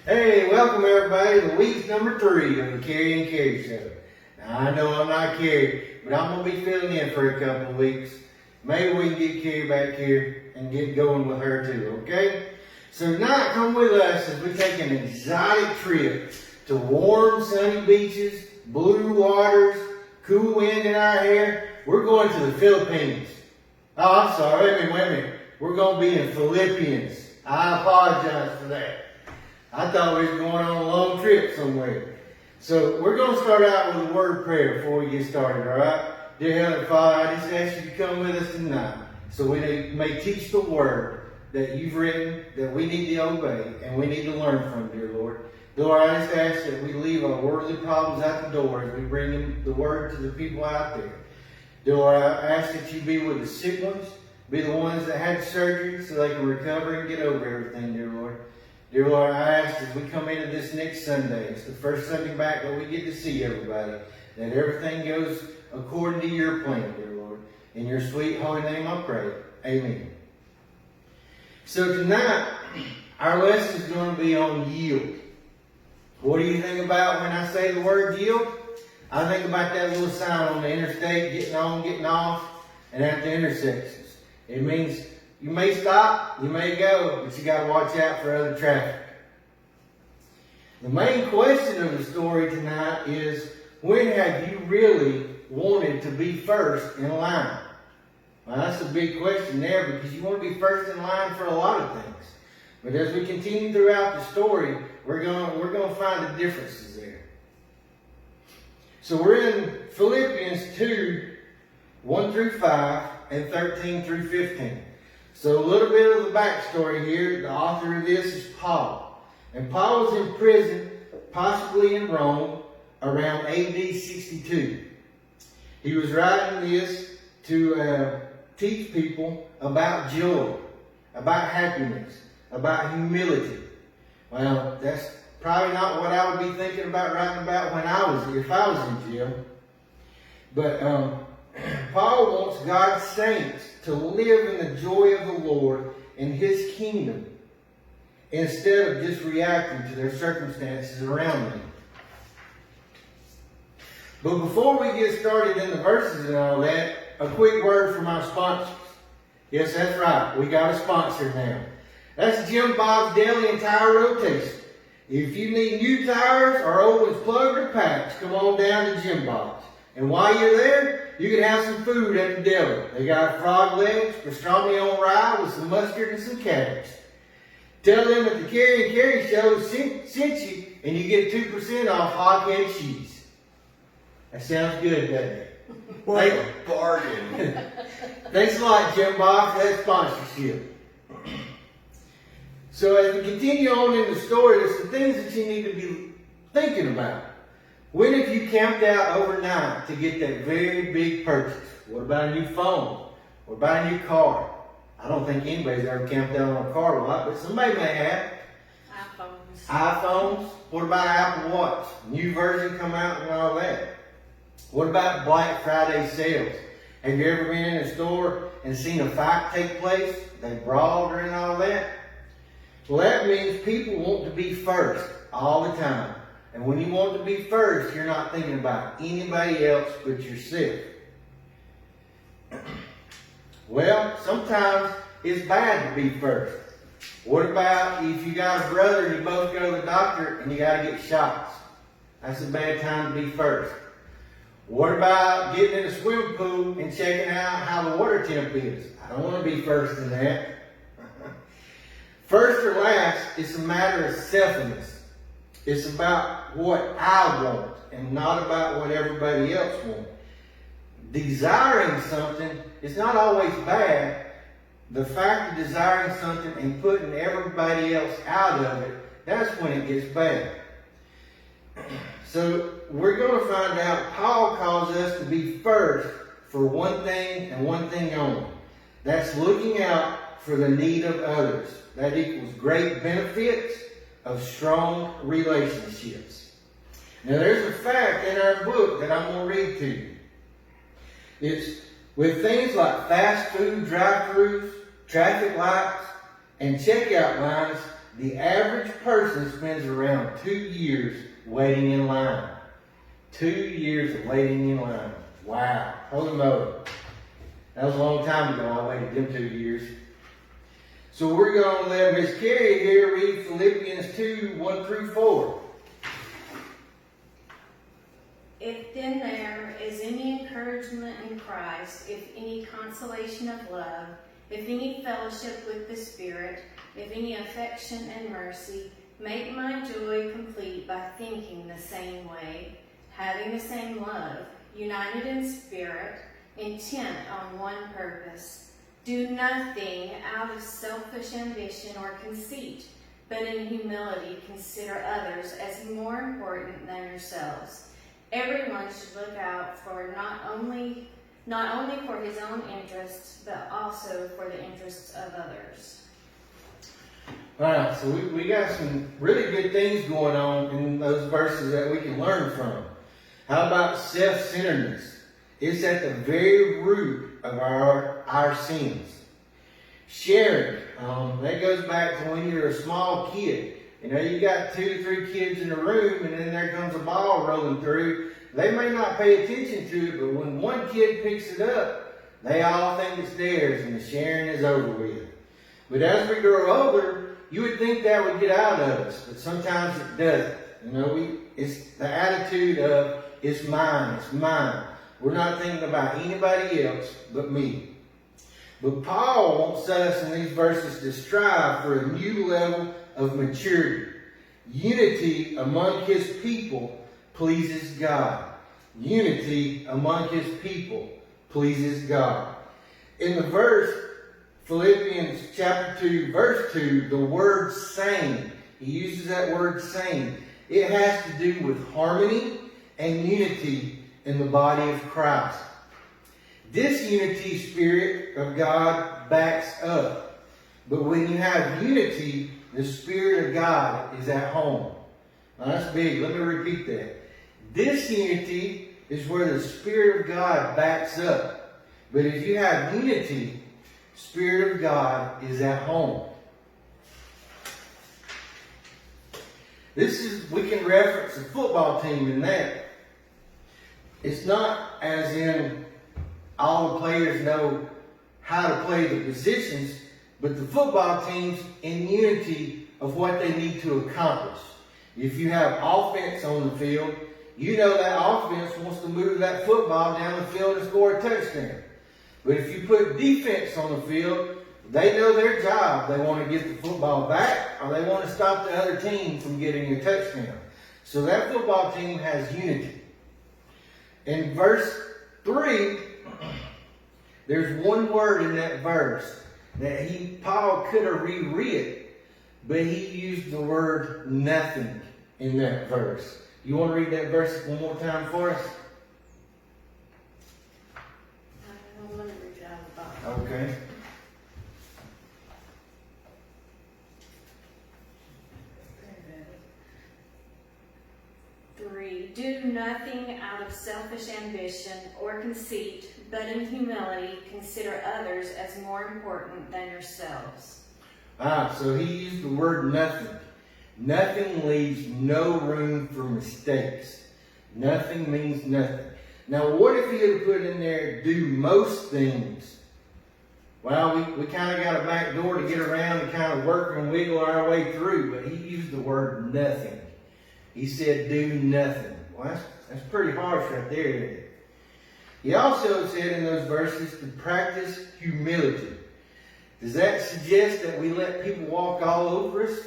Hey, welcome everybody to week number 3 of the Carrie and Carrie show. Now I know I'm not Carrie, but I'm going to be filling in for a couple of weeks. Maybe we can get Carrie back here and get going with her too, okay? So tonight, come with us as we take an exotic trip to warm, sunny beaches, blue waters, cool wind in our hair. We're going to the Philippines. Oh, I'm sorry, wait a minute. We're going to be in Philippians. I apologize for that. I thought we were going on a long trip somewhere. So we're going to start out with a word of prayer before we get started, all right? Dear Heavenly Father, I just ask you to come with us tonight so we may teach the word that you've written, that we need to obey, and we need to learn from, dear Lord. Lord, I just ask that we leave our worldly problems out the door as we bring the word to the people out there. Dear Lord, I ask that you be with the sick ones, be the ones that had surgery so they can recover and get over everything, dear Lord. Dear Lord, I ask as we come into this next Sunday, it's the first Sunday back that we get to see everybody, that everything goes according to your plan, dear Lord. In your sweet holy name I pray. Amen. So tonight, our lesson is going to be on yield. What do you think about when I say the word yield? I think about that little sign on the interstate, getting on, getting off, and at the intersections. It means you may stop, you may go, but you got to watch out for other traffic. The main question of the story tonight is, when have you really wanted to be first in line? Well, that's a big question there because you want to be first in line for a lot of things. But as we continue throughout the story, we're going to find the differences there. So we're in Philippians 2, 1 through 5, and 13 through 15. So a little bit of the backstory here. The author of this is Paul. And Paul was in prison, possibly in Rome, around AD 62. He was writing this to teach people about joy, about happiness, about humility. Well, that's probably not what I would be thinking about writing about if I was in jail. But Paul wants God's saints to live in the joy of the Lord in His kingdom instead of just reacting to their circumstances around them. But before we get started in the verses and all that, a quick word from our sponsors. Yes, that's right. We got a sponsor now. That's Jim Bob's Deli and Tire Rotation. If you need new tires or old ones plugged or packed, come on down to Jim Bob's. And while you're there, you can have some food at the deli. They got frog legs, pastrami on rye with some mustard and some cabbage. Tell them that the Carrie and Carrie show sent you, and you get 2% off hot and cheese. That sounds good, doesn't it? What a bargain. Thanks a lot, Jim Bob, for that sponsorship. So as we continue on in the story, there's some things that you need to be thinking about. When have you camped out overnight to get that very big purchase? What about a new phone? What about a new car? I don't think anybody's ever camped out on a car a lot, but somebody may have. iPhones. What about Apple Watch? New version come out and all that. What about Black Friday sales? Have you ever been in a store and seen a fight take place? They brawled and all that? Well, that means people want to be first all the time. And when you want to be first, you're not thinking about anybody else but yourself. Well, sometimes it's bad to be first. What about if you got a brother and you both go to the doctor and you got to get shots? That's a bad time to be first. What about getting in a swimming pool and checking out how the water temp is? I don't want to be first in that. First or last, it's a matter of selfishness. It's about what I want and not about what everybody else wants. Desiring something is not always bad. The fact of desiring something and putting everybody else out of it, that's when it gets bad. So we're going to find out Paul calls us to be first for one thing and one thing only. That's looking out for the need of others. That equals great benefits of strong relationships. Now there's a fact in our book that I'm going to read to you. It's with things like fast food drive-thrus, traffic lights, and checkout lines, The average person spends around 2 years waiting in line. 2 years of waiting in line. Wow. Holy moly. That was a long time ago. I waited them 2 years. So we're going to let Miss Carrie here read Philippians 2, 1 through 4. If then there is any encouragement in Christ, if any consolation of love, if any fellowship with the Spirit, if any affection and mercy, make my joy complete by thinking the same way, having the same love, united in spirit, intent on one purpose. Do nothing out of selfish ambition or conceit, but in humility consider others as more important than yourselves. Everyone should look out for not only for his own interests, but also for the interests of others. Alright, so we got some really good things going on in those verses that we can learn from. How about self-centeredness? It's at the very root of our sins. Sharing, that goes back to when you're a small kid. You know, you got 2 or 3 kids in a room, and then there comes a ball rolling through. They may not pay attention to it, but when one kid picks it up, they all think it's theirs, and the sharing is over with. But as we grow older, you would think that would get out of us, but sometimes it doesn't. You know, it's the attitude of, it's mine, it's mine. We're not thinking about anybody else but me. But Paul wants us in these verses to strive for a new level of maturity. Unity among his people pleases God. Unity among his people pleases God. In the verse, Philippians chapter 2, verse 2, the word same, he uses that word same. It has to do with harmony and unity in the body of Christ. This unity spirit of God backs up. But when you have unity, the Spirit of God is at home. Now that's big. Let me repeat that. This unity is where the Spirit of God backs up. But if you have unity, Spirit of God is at home. We can reference a football team in that. It's not as in all the players know how to play the positions, but the football team's in unity of what they need to accomplish. If you have offense on the field, you know that offense wants to move that football down the field and score a touchdown. But if you put defense on the field, they know their job. They want to get the football back, or they want to stop the other team from getting a touchdown. So that football team has unity. In verse 3, there's one word in that verse that Paul could have reread it, but he used the word nothing in that verse. You want to read that verse one more time for us? I want to read it out of the Bible. Okay. Do nothing out of selfish ambition or conceit, but in humility consider others as more important than yourselves. So he used the word nothing. Nothing leaves no room for mistakes. Nothing means nothing. Now, what if he had put in there, do most things? Well, we kind of got a back door to get around and kind of work and wiggle our way through, but he used the word nothing. He said, do nothing. Well, that's pretty harsh right there, isn't it? He also said in those verses to practice humility. Does that suggest that we let people walk all over us?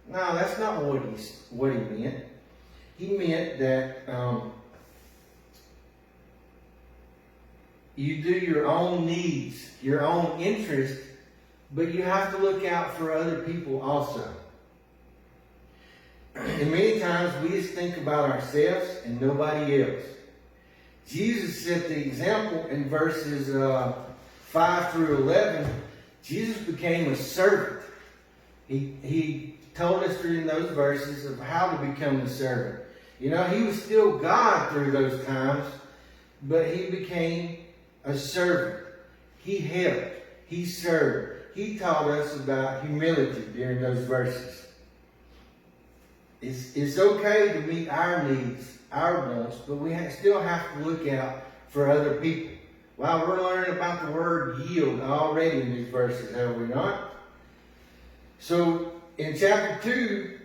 No, that's not what he meant. He meant that you do your own needs, your own interest, but you have to look out for other people also. And many times we just think about ourselves and nobody else. Jesus set the example in verses 5 through 11. Jesus became a servant. He told us during those verses of how to become a servant. You know, he was still God through those times, but he became a servant. He helped. He served. He taught us about humility during those verses. It's okay to meet our needs, our wants, but we still have to look out for other people. Wow, we're learning about the word yield already in these verses, have we not? So in chapter 2,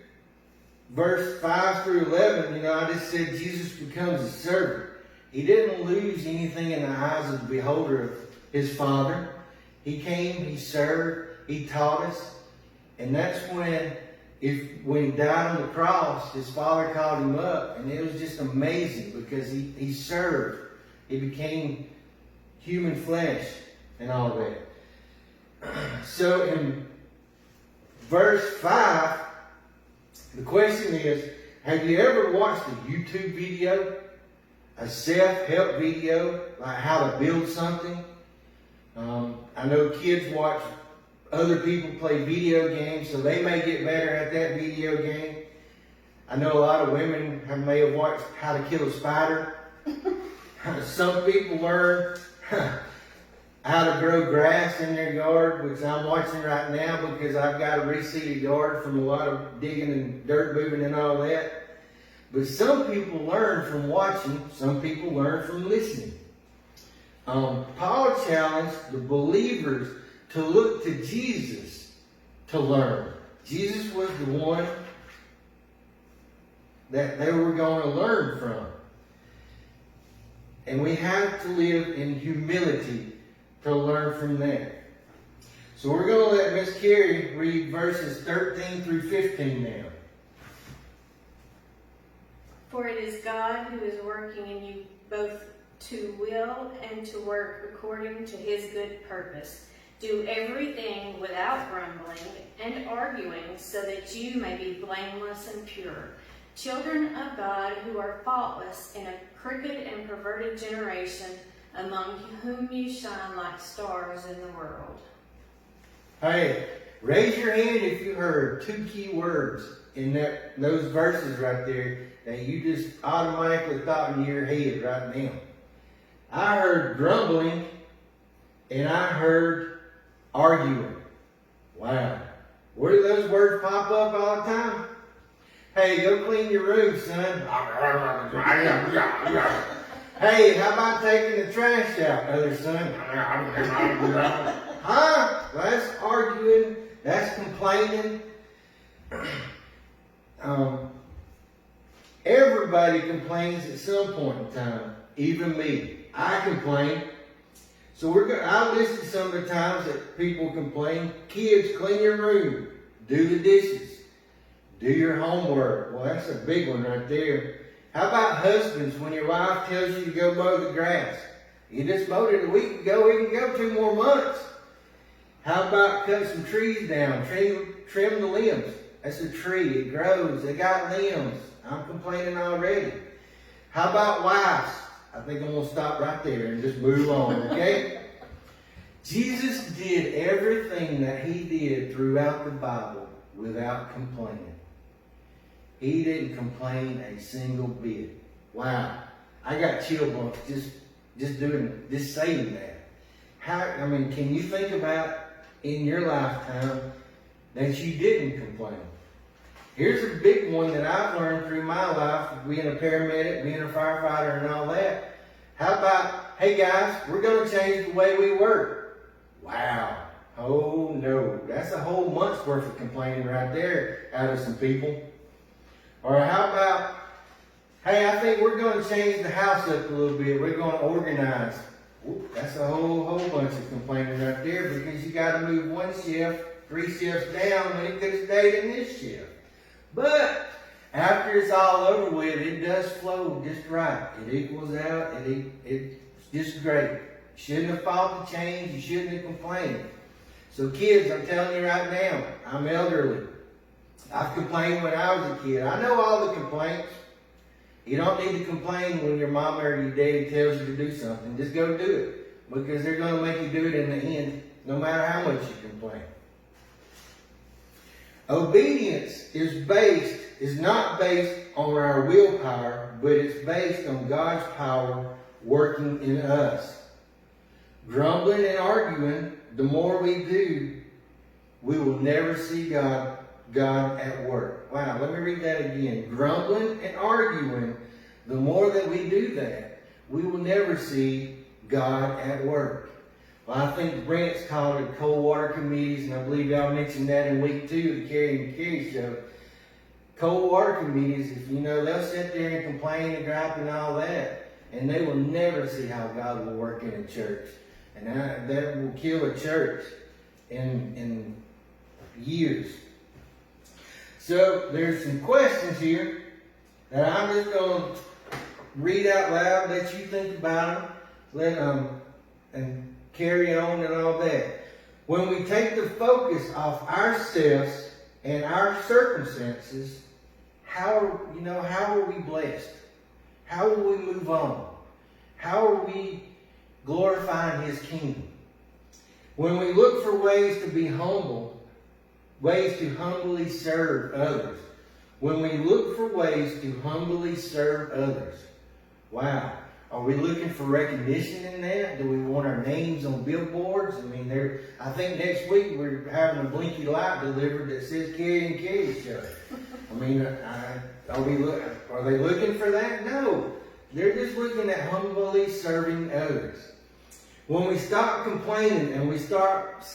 verse 5 through 11, I just said Jesus becomes a servant. He didn't lose anything in the eyes of the beholder of his Father. He came, he served, he taught us. And that's when he died on the cross, his Father called him up. And it was just amazing because he served. He became human flesh and all that. So in verse 5, the question is, have you ever watched a YouTube video? A self-help video, like how to build something? I know kids watch other people play video games, so they may get better at that video game. I know a lot of women may have watched how to kill a spider. Some people learn how to grow grass in their yard, which I'm watching right now because I've got a reseeded yard from a lot of digging and dirt moving and all that. But some people learn from watching, some people learn from listening. Paul challenged the believers to look to Jesus to learn. Jesus was the one that they were going to learn from. And we have to live in humility to learn from that. So we're going to let Miss Carrie read verses 13 through 15 now. For it is God who is working in you both to will and to work according to his good purpose. Do everything without grumbling and arguing, so that you may be blameless and pure, children of God who are faultless in a crooked and perverted generation, among whom you shine like stars in the world. Hey, raise your hand if you heard 2 key words in those verses right there that you just automatically thought in your head right now. I heard grumbling and I heard arguing. Wow. Where do those words pop up all the time? Hey, go clean your room, son. Hey, how about taking the trash out, other son? Huh? Well, that's arguing. That's complaining. Everybody complains at some point in time. Even me. I complain. So I'll list some of the times that people complain. Kids, clean your room. Do the dishes. Do your homework. Well, that's a big one right there. How about husbands, when your wife tells you to go mow the grass? You just mowed it a week ago, we can go 2 more months. How about cut some trees down, trim the limbs? That's a tree, it grows, it got limbs. I'm complaining already. How about wives? I think I'm going to stop right there and just move on, okay? Jesus did everything that he did throughout the Bible without complaining. He didn't complain a single bit. Wow. I got chill bumps just saying that. Can you think about in your lifetime that you didn't complain? Here's a big one that I've learned through my life, being a paramedic, being a firefighter and all that. How about, hey guys, we're going to change the way we work. Wow. Oh no. That's a whole month's worth of complaining right there out of some people. Or how about, hey, I think we're going to change the house up a little bit. We're going to organize. Ooh, that's a whole bunch of complaining right there because you got to move 1 shift, 3 shifts down when it could have stayed in this shift. But after it's all over with, it does flow just right. It equals out. It's just great. You shouldn't have fought the change. You shouldn't have complained. So kids, I'm telling you right now, I'm elderly. I've complained when I was a kid. I know all the complaints. You don't need to complain when your mama or your daddy tells you to do something. Just go do it. Because they're going to make you do it in the end, no matter how much you complain. Obedience is not based on our willpower, but it's based on God's power working in us. Grumbling and arguing, the more we do, we will never see God at work. Wow, Let me read that again. Grumbling and arguing, the more that we do that, we will never see God at work. Well, I think Brent's called it cold water committees, and I believe y'all mentioned that in week 2 of the Carrie and Carrie show. Cold water committees, if you know, they'll sit there and complain and gripe and all that, and they will never see how God will work in a church. And that will kill a church in years. So there's some questions here that I'm just going to read out loud, let you think about them, and carry on and all that. When we take the focus off ourselves and our circumstances, how are we blessed? How will we move on? How are we glorifying His kingdom? When we look for ways to be humble, ways to humbly serve others. When we look for ways to humbly serve others. Wow. Are we looking for recognition in that? Do we want our names on billboards? I think next week we're having a blinky light delivered that says Carrie and Carrie Show. Are they looking for that? No. They're just looking at humbly serving others. When we stop complaining and we start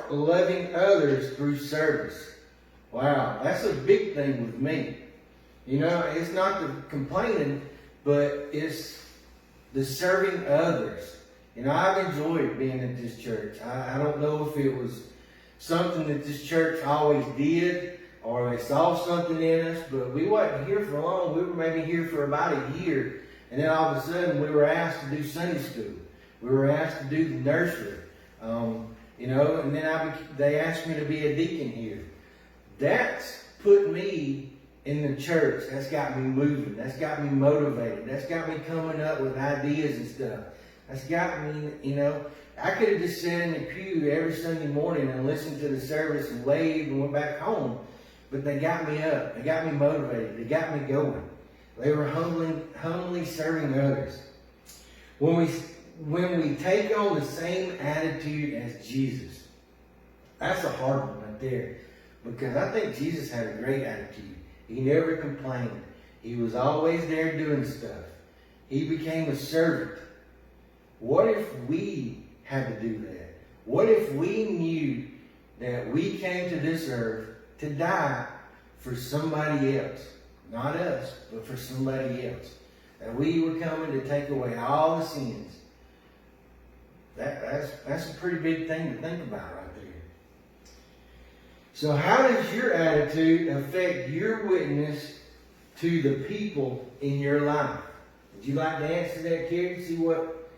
loving others through service. Wow, that's a big thing with me. It's not the complaining, but it's the serving others. I've enjoyed being at this church. I don't know if it was something that this church always did or they saw something in us, but we wasn't here for long. We were maybe here for about a year, and then all of a sudden we were asked to do Sunday school. We were asked to do the nursery, and then they asked me to be a deacon here. That's put me in the church. That's got me moving. That's got me motivated. That's got me coming up with ideas and stuff. That's got me, I could have just sat in the pew every Sunday morning and listened to the service and waved and went back home. But they got me up. They got me motivated. They got me going. They were humbly serving others. When we take on the same attitude as Jesus, that's a hard one right there. Because I think Jesus had a great attitude. He never complained. He was always there doing stuff. He became a servant. What if we had to do that? What if we knew that we came to this earth to die for somebody else? Not us, but for somebody else. That we were coming to take away all the sins. That's a pretty big thing to think about right there. So how does your attitude affect your witness to the people in your life? Would you like to answer that, Carrie? See what,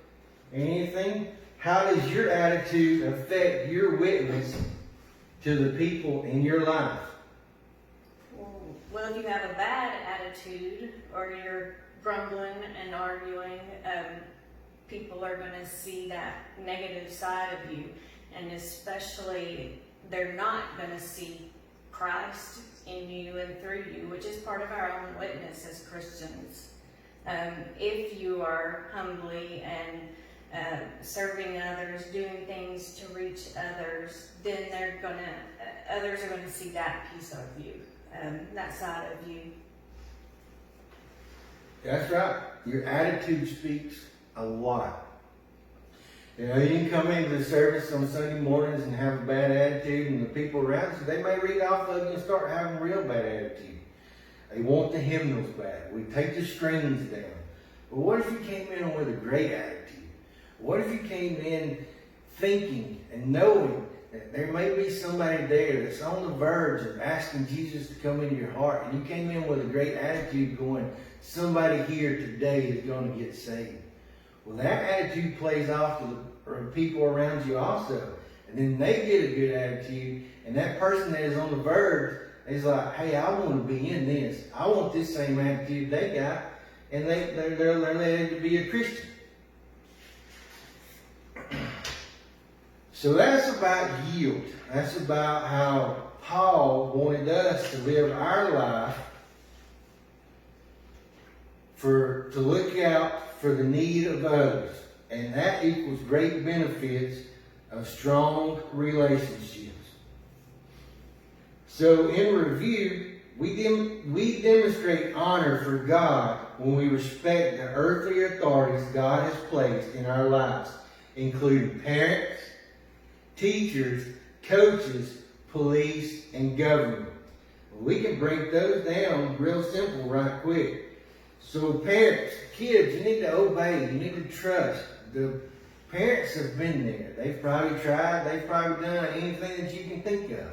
anything? How does your attitude affect your witness to the people in your life? Well, if you have a bad attitude or you're grumbling and arguing, people are going to see that negative side of you, and especially they're not going to see Christ in you and through you, which is part of our own witness as Christians. If you are humbly and serving others, doing things to reach others, then others are going to see that piece of you, that side of you. That's right. Your attitude speaks a lot. You can come into the service on Sunday mornings and have a bad attitude, and the people around you, they may read off of you and start having a real bad attitude. They want the hymnals back. We take the strings down. But what if you came in with a great attitude? What if you came in thinking and knowing that there may be somebody there that's on the verge of asking Jesus to come into your heart, and you came in with a great attitude going, somebody here today is going to get saved. Well, that attitude plays off to the people around you also. And then they get a good attitude, and that person that is on the verge is like, hey, I want to be in this. I want this same attitude they got, and they're ready to be a Christian. So that's about yield. That's about how Paul wanted us to live our life to look out for the need of others. And that equals great benefits of strong relationships. So in review, we demonstrate honor for God when we respect the earthly authorities God has placed in our lives, including parents, teachers, coaches, police, and government. We can break those down real simple right quick. So parents, kids, you need to obey. You need to trust. The parents have been there. They've probably tried. They've probably done anything that you can think of.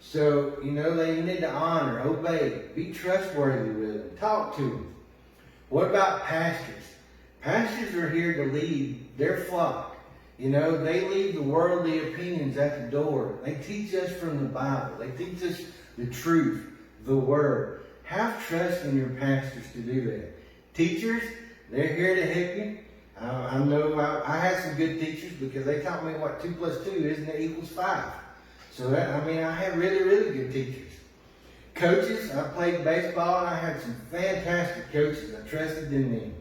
So, you need to honor, obey, be trustworthy with them. Talk to them. What about pastors? Pastors are here to lead their flock. They leave the worldly opinions at the door. They teach us from the Bible. They teach us the truth, the Word. Have trust in your pastors to do that. Teachers, they're here to help you. I know I had some good teachers because they taught me what 2 + 2 is, and that equals 5. So I had really, really good teachers. Coaches, I played baseball, and I had some fantastic coaches. I trusted in them.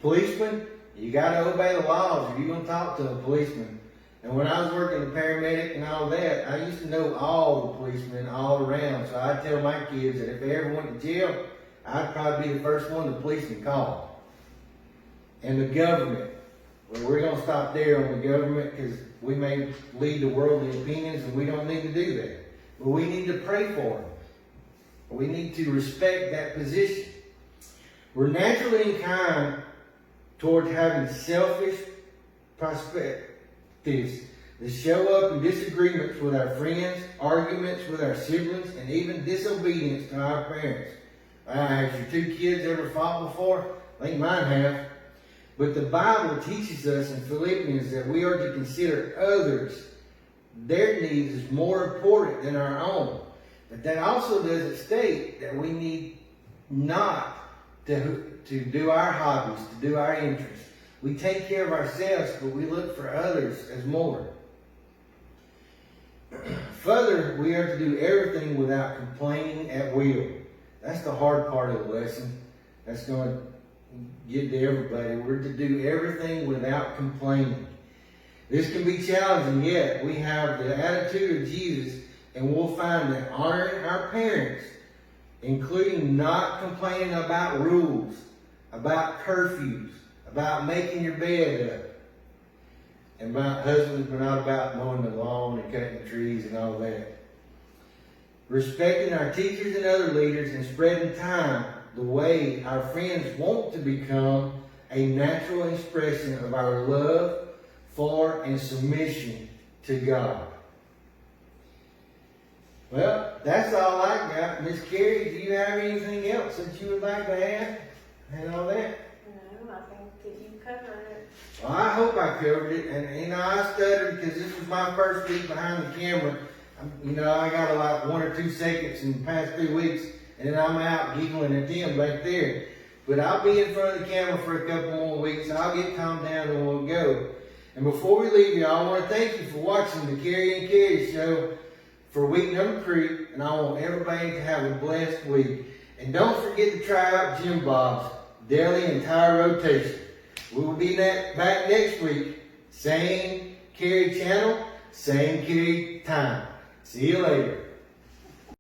Policemen, you got to obey the laws if you're going to talk to a policeman. And when I was working as a paramedic and all that, I used to know all the policemen all around. So I'd tell my kids that if they ever went to jail, I'd probably be the first one the policeman called. And the government, well, we're going to stop there on the government because we may lead the worldly opinions and we don't need to do that. But we need to pray for them. We need to respect that position. We're naturally inclined toward having selfish perspectives that show up in disagreements with our friends, arguments with our siblings, and even disobedience to our parents. Have your 2 kids ever fought before? I think mine have. But the Bible teaches us in Philippians that we are to consider others, their needs, as more important than our own. But that also doesn't state that we need not to do our hobbies, to do our interests. We take care of ourselves, but we look for others as more. Further, we are to do everything without complaining at will. That's the hard part of the lesson. That's going to get to everybody. We're to do everything without complaining. This can be challenging, yet we have the attitude of Jesus, and we'll find that honoring our parents, including not complaining about rules, about curfews, about making your bed up, and about husbands, but not about mowing the lawn and cutting the trees and all that. Respecting our teachers and other leaders and spreading time the way our friends want to become a natural expression of our love for and submission to God. Well, that's all I got. Miss Carrie, do you have anything else that you would like to add and all that? No, I think that you covered it. Well, I hope I covered it. And, I stuttered because this was my first week behind the camera. I got like 1 or 2 seconds in the past 3 weeks, and then I'm out giggling at them back there. But I'll be in front of the camera for a couple more weeks. I'll get calmed down and we'll go. And before we leave you, I want to thank you for watching the Carrie and Carrie show for week number 3. And I want everybody to have a blessed week. And don't forget to try out Jim Bob's daily and tire rotation. We will be back next week. Same Carrie channel, same Carrie time. See you later.